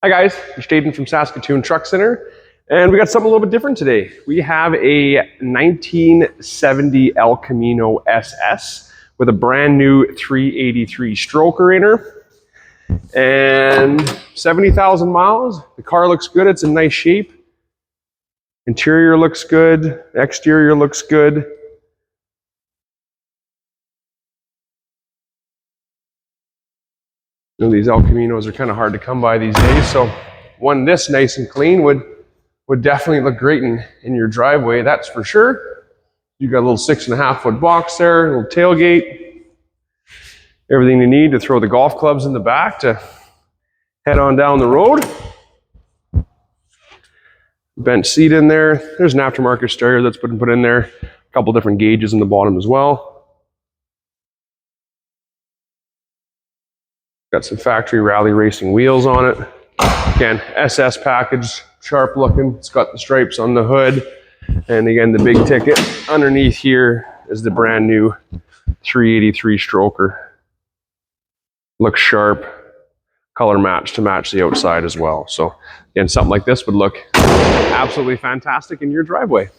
Hi guys, it's Jaden from Saskatoon Truck Center, and we got something a little bit different today. We have a 1970 El Camino SS with a brand new 383 stroker in her, and 70,000 miles. The car looks good, it's in nice shape. Interior looks good, exterior looks good. You know, these El Caminos are kind of hard to come by these days, so one this nice and clean would definitely look great in your driveway, that's for sure. You got a little 6.5-foot box there, a little tailgate, everything you need to throw the golf clubs in the back to head on down the road. Bench seat in there. There's an aftermarket stereo that's been put in there. A couple different gauges in the bottom as well. Got some factory rally racing wheels on it. Again, SS package, sharp looking. It's got the stripes on the hood. And again, the big ticket underneath here is the brand new 383 stroker. Looks sharp, color match to match the outside as well. So again, something like this would look absolutely fantastic in your driveway.